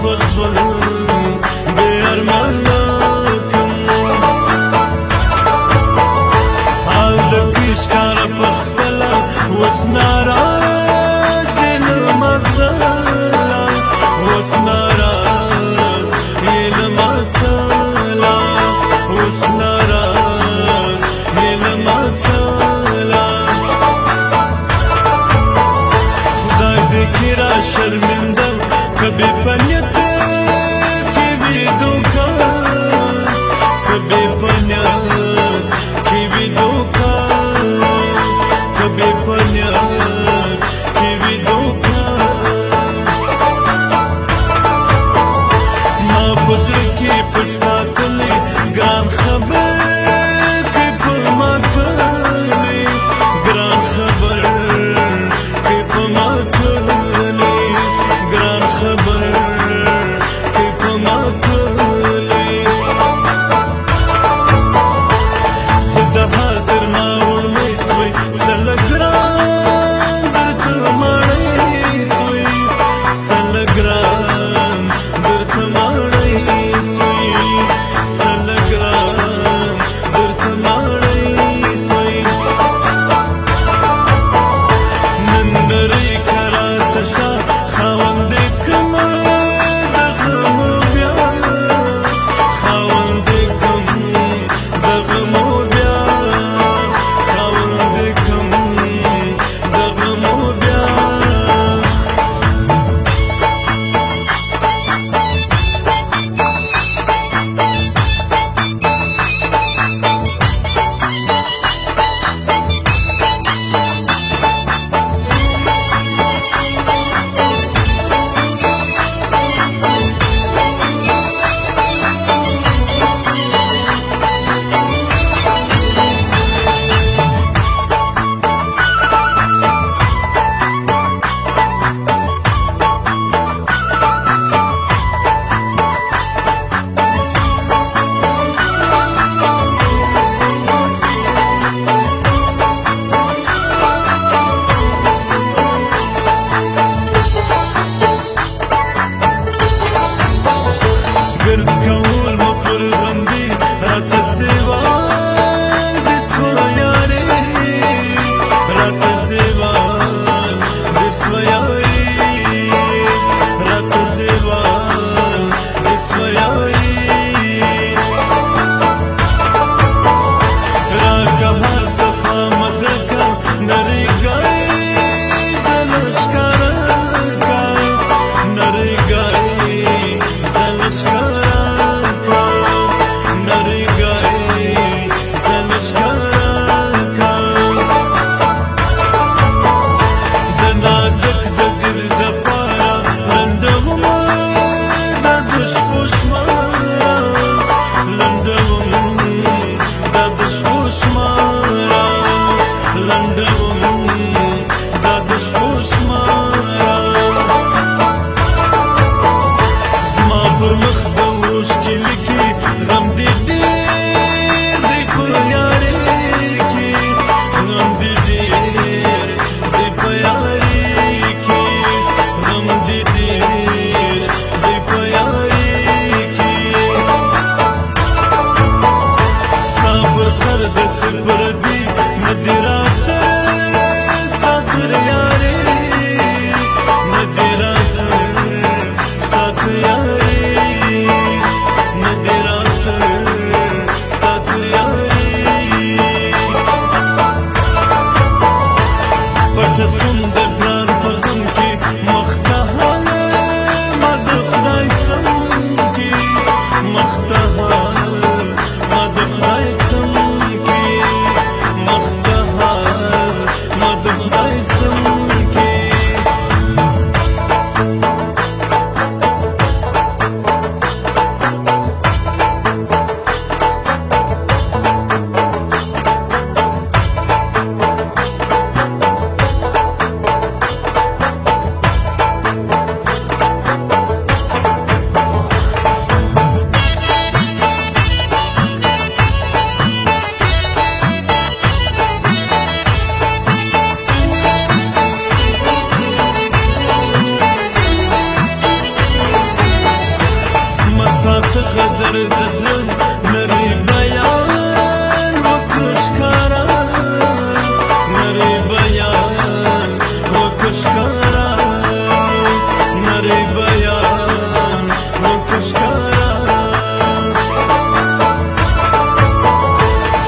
پخپل بې ارمانه کړم هلک ښکاره پخپله اوس ناراض یې له ما څخه اوس ناراض یې له ما څخه اوس ناراض یې له ما څخه خدای دې کړي را شرمنده که بې پنیت کې وي دوکه که بې پنیت کې وي دوکه که بې پنیت کې وي دوکه ما په زړه کې پټ ساتلی ګران خبر کې په ما کړلی ګران خبر کې په ما کړلی ګران خبر کې په ما کړلی زه د حاضر ما وړمې سوی سله ګران درته ماڼۍ سوی سله ګران درته ماڼۍ سوی سله ګران درته ماڼۍ سوی نن نرۍ کراته شه خاوند دې کړمه د غمو بیا خاوند دې کړم د غمو بیا خاوند دې کړم د غمو بیا ګرد کول مو پر غم دي راته زیوال دې سوه یارې راته زیوال دې سوه یارې راته زیوال دې سوه یارې راکه هر صفا مزه که نرۍ ګای زله ښکاره که نرۍ ګای زله ښکاره نرۍ ګای زله ښکاره که د نازک د دل دپاره لنډومه دا د شپو شماره لنډوم دا د شپو شماره لنډوم دا د شپو شماره زما پر مخ د اوښکې لیکي غم دې ډېر دی په یارۍ کې غم دې ډېر دی په یارۍ کې غم دې ډېر دی په یارۍ کې ستا پر سر د څه پردي نه دې راته ستا تر یارۍ نه دې راته ستا تر یارۍ نه دې راته ستا تر یارۍ پټه سوم د ګران په غم کې مخ ته حاله ما د خدای سم کې مخ ته حاله ما د خدای سم کې مخ ته حاله ما د خدای سم کې درد زړه نری بیان وکړ ښکارا نری بیان وکړ ښکارا نری بیان وکړ ښکارا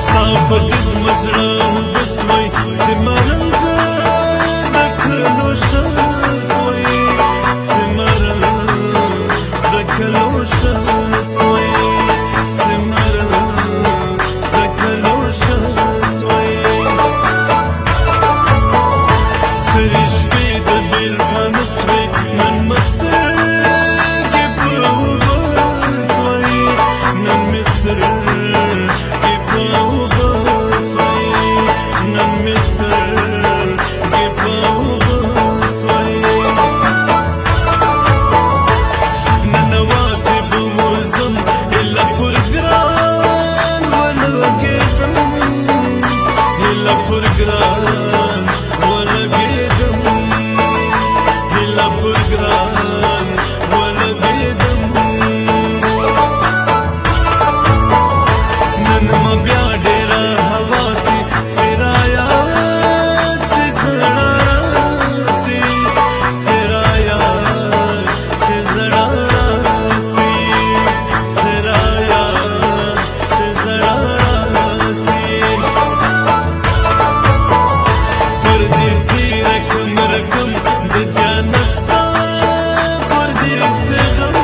ستا په دې مزړه وسوي سمرنځ د کلو شسوي سمرنځ د کلو شسوي سمرنځ د کلو شسوي ترې شپې د بېلتون سوې نن مې سترګې په اوبه سوې نن مې سترګې په اوبه سوې نن مې سترګې په اوبه سوې ننواتې به وځم ایله پر ګران ولګېدم ایله پر ګران ولګېدم ایله پر ګران ولګېدم نن مې بیا ډېره هوا سي سرايات سي زړه راسي سرايات سي زړه راسي سرايات سي زړه راسي پردیسی رقم رقم د جانستا پردیسی غم